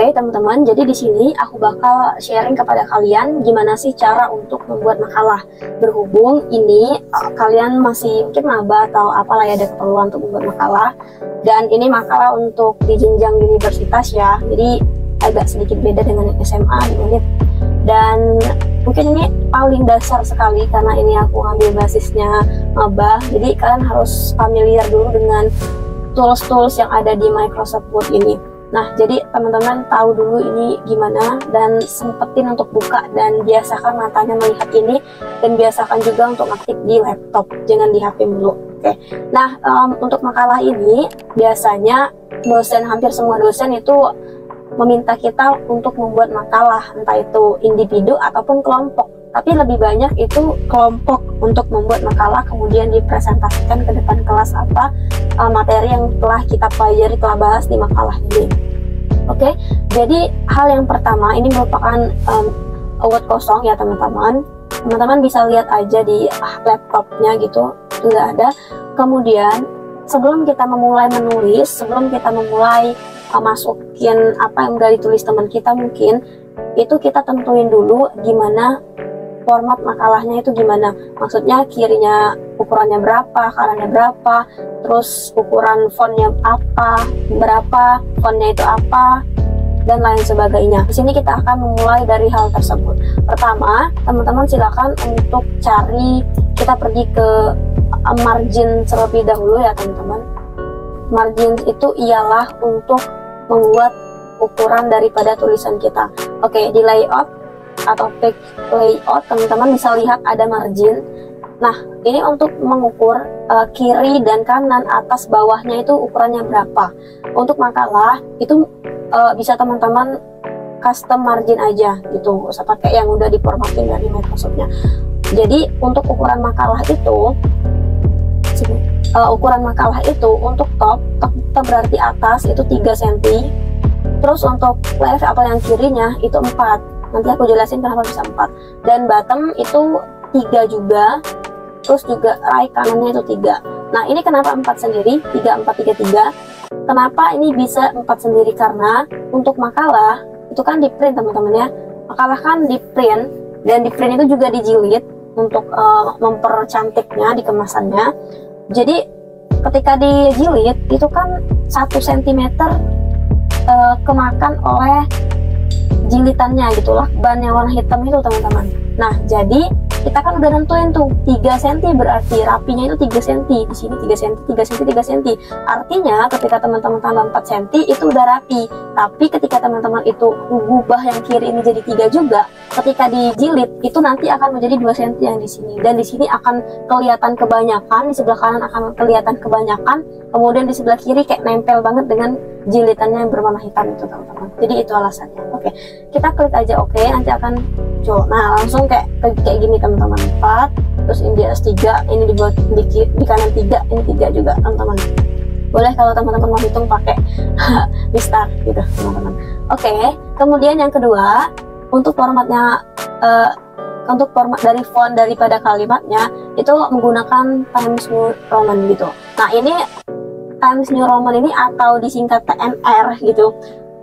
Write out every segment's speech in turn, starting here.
Oke teman-teman, jadi di sini aku bakal sharing kepada kalian gimana sih cara untuk membuat makalah. Berhubung ini kalian masih mungkin maba atau apalah ya, ada keperluan untuk membuat makalah. Dan ini makalah untuk di jenjang universitas ya, jadi agak sedikit beda dengan yang SMA di Unit. Dan mungkin ini paling dasar sekali karena ini aku ambil basisnya maba, jadi kalian harus familiar dulu dengan tools-tools yang ada di Microsoft Word ini. Nah, jadi teman-teman tahu dulu ini gimana dan sempetin untuk buka dan biasakan matanya melihat ini, dan biasakan juga untuk ngetik di laptop, jangan di HP dulu. Oke. Nah, untuk makalah ini biasanya dosen, hampir semua dosen itu meminta kita untuk membuat makalah, entah itu individu ataupun kelompok. Tapi lebih banyak itu kelompok untuk membuat makalah, kemudian dipresentasikan ke depan kelas apa materi yang telah kita pelajari, telah bahas di makalah ini. Oke, jadi hal yang pertama ini merupakan Word kosong ya teman-teman. Teman-teman bisa lihat aja di laptopnya gitu, sudah ada. Kemudian sebelum kita memulai menulis, sebelum kita memulai masukin apa yang udah ditulis teman kita, mungkin itu kita tentuin dulu gimana format makalahnya itu gimana. Maksudnya kirinya ukurannya berapa, kanannya berapa, terus ukuran fontnya apa, berapa, fontnya itu apa, dan lain sebagainya. Di sini kita akan memulai dari hal tersebut. Pertama, teman-teman silakan untuk cari, kita pergi ke margin terlebih dahulu ya teman-teman. Margin itu ialah untuk membuat ukuran daripada tulisan kita. Oke, di layout atau page layout teman-teman bisa lihat ada margin. Nah, ini untuk mengukur kiri dan kanan, atas bawahnya itu ukurannya berapa. Untuk makalah itu bisa teman-teman custom margin aja gitu, usah pakai yang udah diformatin dari Microsoftnya. Jadi untuk ukuran makalah itu untuk top berarti atas itu 3 cm, terus untuk left atau yang kirinya itu 4. Nanti aku jelasin kenapa bisa 4. Dan bottom itu 3 juga. Terus juga right kanannya itu 3. Nah, ini kenapa 4 sendiri? 3, 4, 3, 3. Kenapa ini bisa 4 sendiri? Karena untuk makalah itu kan di print teman-teman ya. Makalah kan di print, dan di print itu juga dijilid untuk mempercantiknya di kemasannya. Jadi ketika dijilid itu kan 1 cm kemakan oleh jilitannya gitulah, ban yang warna hitam itu teman-teman. Nah, jadi kita kan udah nentuin tuh 3 cm, berarti rapinya itu 3 cm. Di sini 3 cm, 3 cm, 3 cm. Artinya ketika teman-teman tambah 4 cm itu udah rapi. Tapi ketika teman-teman itu ubah yang kiri ini jadi 3 juga, ketika dijilid itu nanti akan menjadi 2 cm yang di sini. Dan di sini akan kelihatan kebanyakan, di sebelah kanan akan kelihatan kebanyakan, kemudian di sebelah kiri kayak nempel banget dengan jilitannya yang berwarna hitam itu teman-teman. Jadi itu alasannya. Oke, kita klik aja oke, nanti akan muncul. Nah, langsung kayak gini teman-teman. 4, terus ini di atas 3, ini dibuat di kanan 3, ini 3 juga teman-teman. Boleh kalau teman-teman mau hitung pakai restart gitu teman-teman. Oke, kemudian yang kedua, untuk formatnya untuk format dari font daripada kalimatnya itu menggunakan Times New Roman gitu. Nah, ini Times New Roman ini atau disingkat TNR gitu,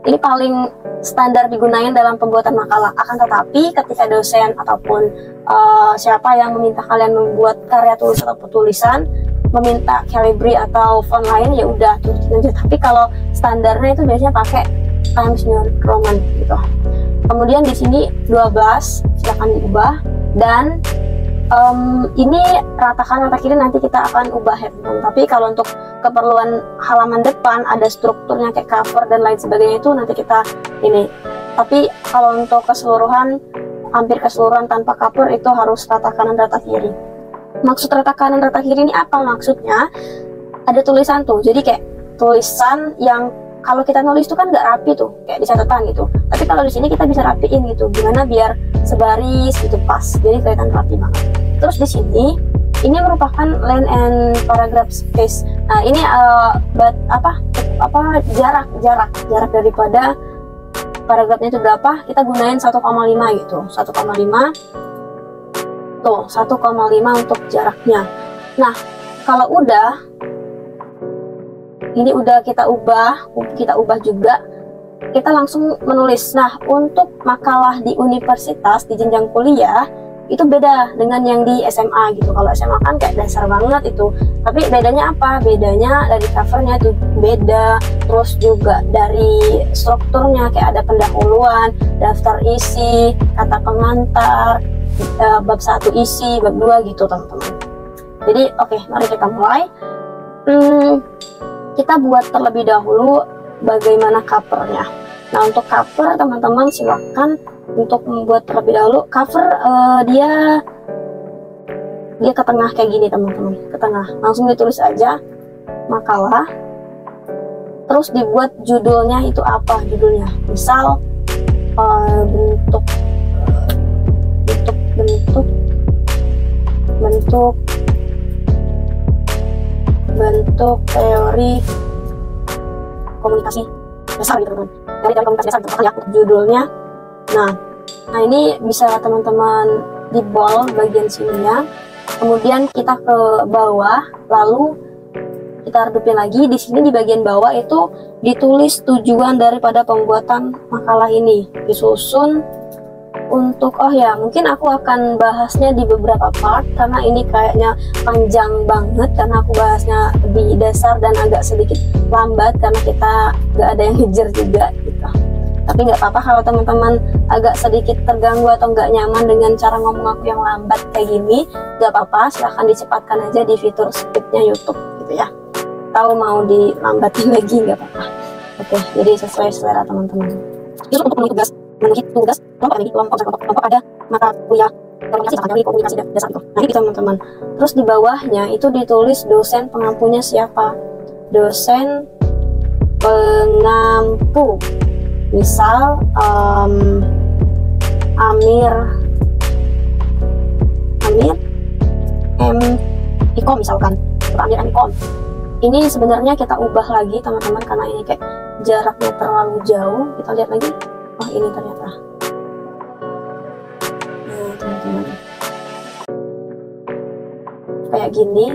ini paling standar digunakan dalam pembuatan makalah. Akan tetapi ketika dosen ataupun siapa yang meminta kalian membuat karya tulis atau tulisan, meminta Calibri atau font lain, ya udah tulisin aja. Tapi kalau standarnya itu biasanya pakai Times New Roman gitu. Kemudian di sini 12 silakan diubah, dan ini rata kanan rata kiri nanti kita akan ubah ya teman-teman. Tapi kalau untuk keperluan halaman depan ada strukturnya kayak cover dan lain sebagainya, itu nanti kita ini. Tapi kalau untuk keseluruhan, hampir keseluruhan tanpa cover itu harus rata kanan rata kiri. Maksud rata kanan rata kiri ini apa maksudnya? Ada tulisan tuh, jadi kayak tulisan yang kalau kita nulis itu kan nggak rapi tuh, kayak di catatan gitu. Tapi kalau di sini kita bisa rapiin gitu, gimana biar sebaris gitu, pas, jadi kelihatan rapi banget. Terus di sini ini merupakan line and paragraph space. Nah, ini jarak daripada paragrafnya itu berapa, kita gunain 1,5 gitu, 1,5 tuh, 1,5 untuk jaraknya. Nah, kalau udah ini udah kita ubah juga kita langsung menulis. Nah, untuk makalah di universitas di jenjang kuliah itu beda dengan yang di SMA gitu. Kalau SMA kan kayak dasar banget itu, tapi bedanya apa? Bedanya dari covernya tuh beda, terus juga dari strukturnya kayak ada pendahuluan, daftar isi, kata pengantar, bab 1 isi, bab 2 gitu teman-teman. Jadi oke, mari kita mulai. Kita buat terlebih dahulu bagaimana covernya. Nah, untuk cover teman-teman silakan untuk membuat terlebih dahulu cover. Dia ke tengah kayak gini teman-teman, ke tengah langsung ditulis aja makalah, terus dibuat judulnya itu apa judulnya, misal bentuk teori komunikasi dasar gitu teman-teman, dari komunikasi dasar gitu ya judulnya. Nah ini bisa teman-teman di bold bagian sininya, kemudian kita ke bawah, lalu kita redupin lagi. Di sini di bagian bawah itu ditulis tujuan daripada pembuatan makalah ini, disusun untuk, oh ya mungkin aku akan bahasnya di beberapa part karena ini kayaknya panjang banget karena aku bahasnya lebih dasar dan agak sedikit lambat karena kita gak ada yang ngejar juga gitu. Tapi nggak apa-apa kalau teman-teman agak sedikit terganggu atau nggak nyaman dengan cara ngomong aku yang lambat kayak gini, nggak apa-apa, silahkan dicepatkan aja di fitur speednya YouTube gitu ya, tahu mau dilambatin lagi nggak apa-apa. Oke, jadi sesuai selera teman-teman. Untuk memenuhi tugas kelompok ada mata kuliah komunikasi dasar itu. Nah ini teman-teman, terus di bawahnya itu ditulis dosen pengampunya siapa, dosen pengampu, misal Amir M Ikom misalkan, Amir M Ikom. Ini sebenarnya kita ubah lagi teman-teman karena ini kayak jaraknya terlalu jauh. Kita lihat lagi, oh ini ternyata. Nah teman-teman, kayak gini,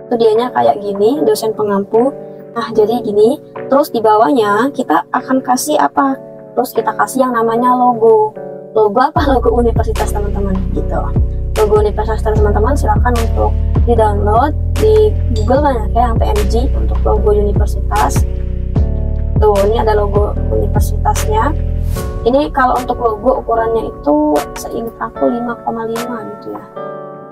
itu dianya kayak gini, dosen pengampu. Nah jadi gini, terus di bawahnya kita akan kasih apa? Terus kita kasih yang namanya logo. Logo apa? Logo universitas teman-teman gitu. Logo universitas teman-teman silahkan untuk di download di Google banyak ya yang PNG untuk logo universitas. Tuh ini ada logo universitasnya. Ini kalau untuk logo ukurannya itu seingat aku 5,5 gitu ya,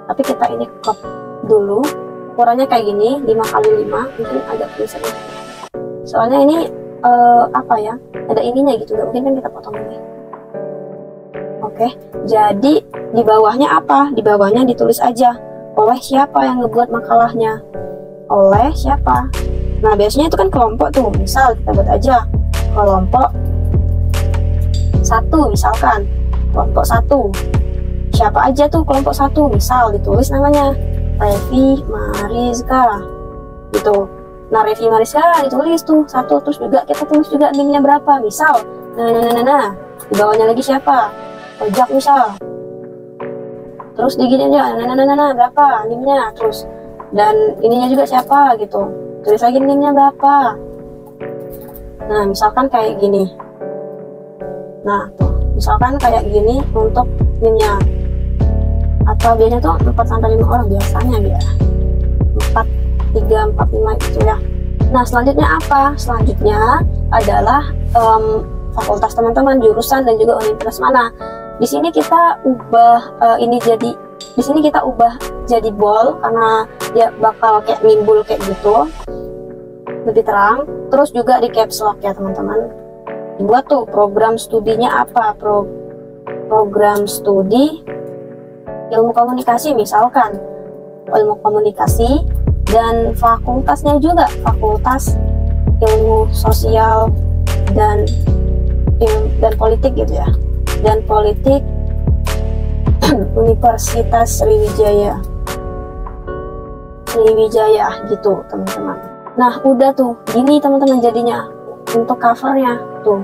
tapi kita ini crop dulu, ukurannya kayak gini 5x5, mungkin agak tulisan soalnya ini apa ya, ada ininya gitu, gak mungkin kan kita potong ini. Oke, jadi di bawahnya apa? Di bawahnya ditulis aja oleh siapa yang ngebuat makalahnya, oleh siapa. Nah biasanya itu kan kelompok tuh, misal kita buat aja kelompok 1 misalkan, kelompok 1 siapa aja tuh kelompok 1, misal ditulis namanya Revi Mariska gitu. Nah Revi Mariska ditulis tuh 1, terus juga kita tulis juga NIM-nya berapa, misal nah di bawahnya lagi siapa, Ojak misal, terus digini aja nah berapa NIM-nya, terus dan ininya juga siapa gitu, tulis lagi NIM-nya berapa. Nah misalkan kayak gini, nah tuh misalkan kayak gini untuk NIM-nya, atau biasanya tuh 4-5 orang biasanya ya, 4, 3, 4, 5 itu ya. Nah selanjutnya apa? Selanjutnya adalah fakultas teman-teman, jurusan dan juga universitas mana. Di sini kita ubah ini jadi, di sini kita ubah jadi bold karena dia bakal kayak nimbul kayak gitu, lebih terang. Terus juga di caps lock ya teman-teman. Dibuat tuh program studinya apa, program studi ilmu komunikasi misalkan, ilmu komunikasi, dan fakultasnya juga fakultas ilmu sosial dan politik gitu ya, dan politik Universitas Sriwijaya gitu teman-teman. Nah udah tuh gini teman-teman jadinya untuk covernya tuh,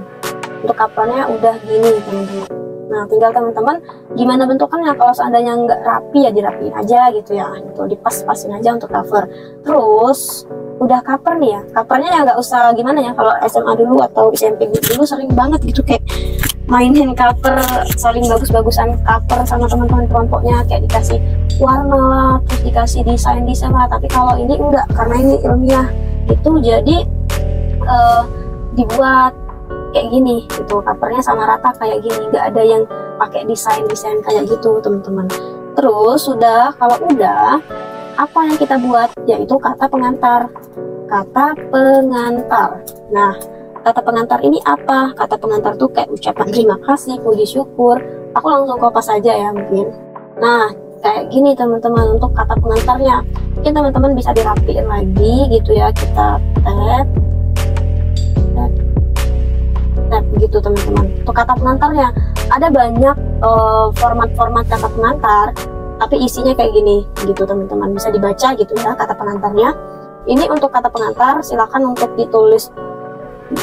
untuk covernya udah gini teman-teman. Nah, tinggal teman-teman gimana bentukannya. Kalau seandainya nggak rapi ya dirapiin aja gitu ya, gitu dipas-pasin aja untuk cover. Terus udah cover nih ya, covernya ya nggak usah gimana ya. Kalau SMA dulu atau SMP dulu sering banget gitu kayak mainin cover, saling bagus-bagusan cover sama teman-teman kelompoknya, kayak dikasih warna lah, terus dikasih desain lah. Tapi kalau ini enggak, karena ini ilmiah gitu, jadi dibuat kayak gini gitu, covernya sama rata kayak gini, nggak ada yang pakai desain kayak gitu teman-teman. Terus sudah, kalau udah, apa yang kita buat, yaitu kata pengantar. Nah, kata pengantar ini apa? Kata pengantar tuh kayak ucapan terima kasih, puji syukur. Aku langsung kopas aja ya mungkin. Nah, kayak gini teman-teman untuk kata pengantarnya. Mungkin teman-teman bisa dirapiin lagi gitu ya, kita tab gitu teman-teman. Untuk kata pengantarnya ada banyak format-format kata pengantar, tapi isinya kayak gini gitu teman-teman, bisa dibaca gitu ya kata pengantarnya. Ini untuk kata pengantar silakan untuk ditulis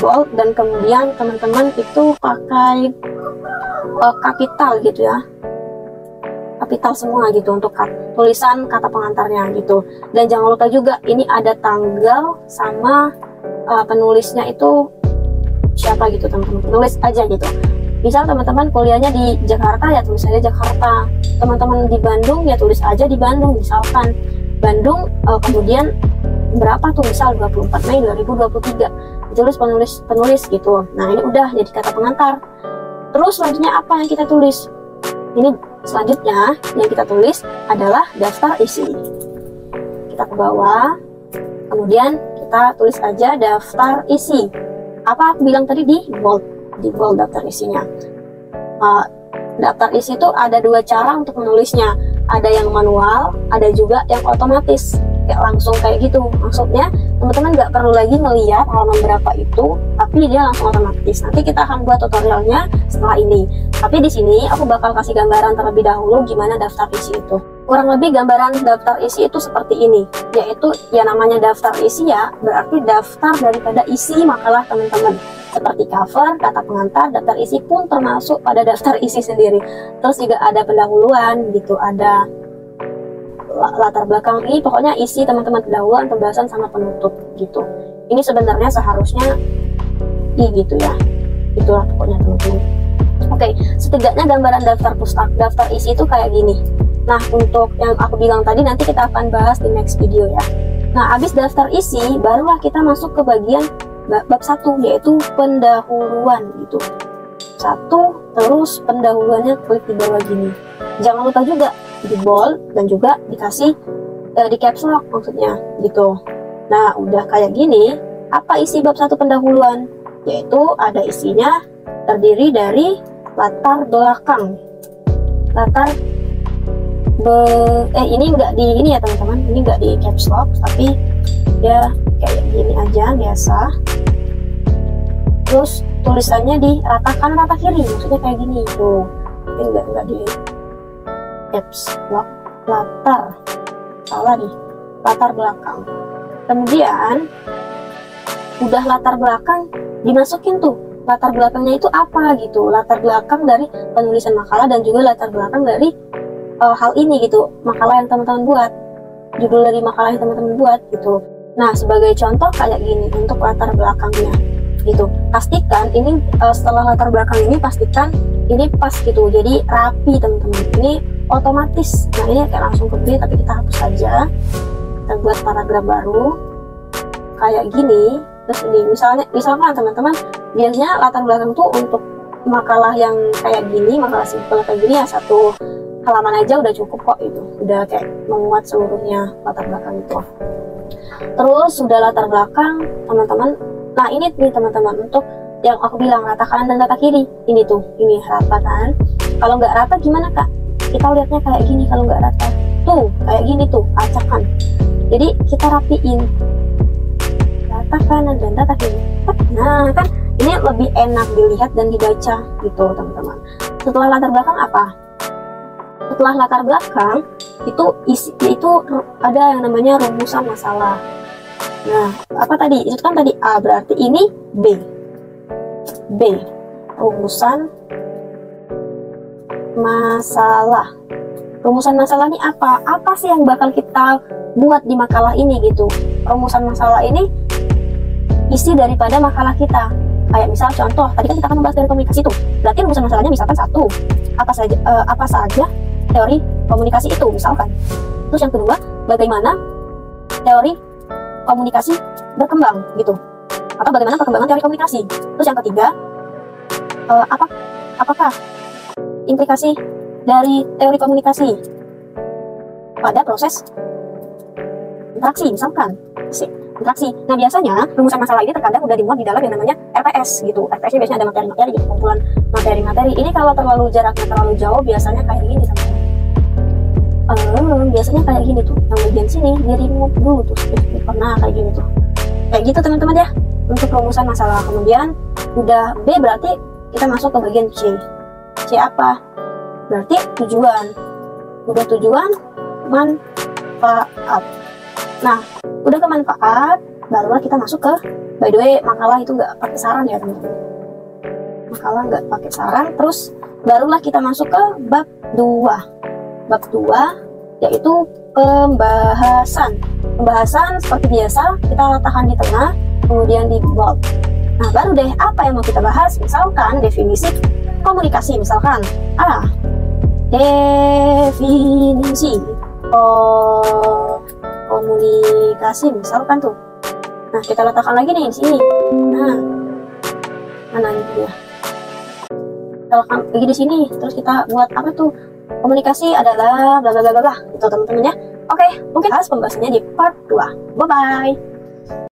bold, dan kemudian teman-teman itu pakai kapital gitu ya, kapital semua gitu untuk tulisan kata pengantarnya gitu. Dan jangan lupa juga ini ada tanggal sama penulisnya itu siapa gitu teman-teman, tulis aja gitu. Misal teman-teman kuliahnya di Jakarta ya tulis aja Jakarta, teman-teman di Bandung ya tulis aja di Bandung, misalkan Bandung kemudian berapa tuh, misal 24 Mei 2023 ditulis penulis gitu. Nah, ini udah jadi kata pengantar. Terus selanjutnya apa yang kita tulis? Ini selanjutnya yang kita tulis adalah daftar isi. Kita ke bawah, kemudian kita tulis aja daftar isi. Apa aku bilang tadi, di bold daftar isinya. Daftar isi itu ada dua cara untuk menulisnya, ada yang manual, ada juga yang otomatis, kayak langsung kayak gitu. Maksudnya teman-teman nggak perlu lagi melihat halaman berapa itu, tapi dia langsung otomatis. Nanti kita akan buat tutorialnya setelah ini. Tapi di sini aku bakal kasih gambaran terlebih dahulu gimana daftar isi itu. Kurang lebih gambaran daftar isi itu seperti ini, yaitu ya namanya daftar isi ya, berarti daftar daripada isi makalah teman-teman. Seperti cover, kata pengantar, daftar isi pun termasuk pada daftar isi sendiri. Terus juga ada pendahuluan gitu, ada latar belakang, ini pokoknya isi teman-teman, pendahuluan, pembahasan sama penutup gitu. Ini sebenarnya seharusnya gitu ya, itulah pokoknya teman-teman. Oke, setidaknya gambaran daftar isi itu kayak gini. Nah, untuk yang aku bilang tadi nanti kita akan bahas di next video ya. Nah, habis daftar isi barulah kita masuk ke bagian bab 1, yaitu pendahuluan gitu. 1, terus pendahuluannya klik di bawah gini. Jangan lupa juga di bold dan juga dikasih di caps lock maksudnya gitu. Nah, udah kayak gini, apa isi bab 1 pendahuluan? Yaitu ada isinya terdiri dari latar belakang. Ini enggak di ini ya teman-teman, ini enggak di caps lock, tapi ya kayak gini aja biasa. Terus tulisannya diratakan rata kiri, maksudnya kayak gini tuh. Tapi enggak di caps lock. Latar belakang. Kemudian udah latar belakang, dimasukin tuh latar belakangnya itu apa gitu, latar belakang dari penulisan makalah dan juga latar belakang dari hal ini gitu, makalah yang teman-teman buat, judul dari makalah yang teman-teman buat gitu. Nah, sebagai contoh kayak gini untuk latar belakangnya gitu, pastikan ini setelah latar belakang ini pastikan ini pas gitu, jadi rapi teman-teman, ini otomatis. Nah, ini kayak langsung ke tapi kita hapus saja, kita buat paragraf baru kayak gini. Terus ini misalkan teman-teman biasanya latar belakang tuh untuk makalah yang kayak gini, makalah simpel kayak gini ya 1 halaman aja udah cukup kok, itu udah kayak memuat seluruhnya latar belakang itu. Terus sudah latar belakang teman-teman. Nah, ini nih teman-teman untuk yang aku bilang rata kanan dan rata kiri, ini tuh, ini rata kan. Kalau nggak rata gimana kak? Kita lihatnya kayak gini. Kalau nggak rata tuh kayak gini tuh, acakan. Jadi kita rapiin rata kanan dan rata kiri. Nah kan ini lebih enak dilihat dan dibaca gitu teman-teman. Setelah latar belakang apa? Setelah latar belakang itu ada yang namanya rumusan masalah. Nah, apa tadi? Itu kan tadi A, berarti ini B. Rumusan masalah. Rumusan masalah ini apa? Apa sih yang bakal kita buat di makalah ini gitu? Rumusan masalah ini isi daripada makalah kita. Kayak misal contoh, tadi kan kita akan membahas dari komunikasi itu. Berarti rumusan masalahnya misalkan satu, apa saja teori komunikasi itu misalkan. Terus yang kedua, bagaimana teori komunikasi berkembang gitu. Atau bagaimana perkembangan teori komunikasi. Terus yang ketiga, apakah implikasi dari teori komunikasi pada proses interaksi misalkan. Interaksi. Nah biasanya rumusan masalah ini terkadang udah dimuat di dalam yang namanya RPS gitu. RPS biasanya ada materi-materi gitu, kumpulan materi-materi. Ini kalau jaraknya terlalu jauh biasanya kayak gini teman-teman. Biasanya kayak gini tuh, yang bagian sini di remove dulu tuh, pernah kayak gini tuh. Kayak gitu teman-teman ya untuk rumusan masalah. Kemudian udah B berarti kita masuk ke bagian C. C apa? Berarti tujuan. Udah tujuan, manfaat. Nah, udah ke manfaat, barulah kita masuk ke, by the way, makalah itu nggak pakai saran ya teman-teman. Makalah nggak pakai saran, terus barulah kita masuk ke bab 2. Bab 2 yaitu pembahasan. Pembahasan seperti biasa kita letakkan di tengah, kemudian di bold. Nah, baru deh apa yang mau kita bahas? Misalkan definisi komunikasi, misalkan definisi komunikasi misalkan tuh. Nah, kita letakkan lagi nih di sini. Nah, mana ini dia? Kita letakkan lagi di sini. Terus kita buat apa tuh? Komunikasi adalah bla bla bla bla gitu teman-teman ya. Oke, mungkin bahas pembahasannya di part 2. Bye bye.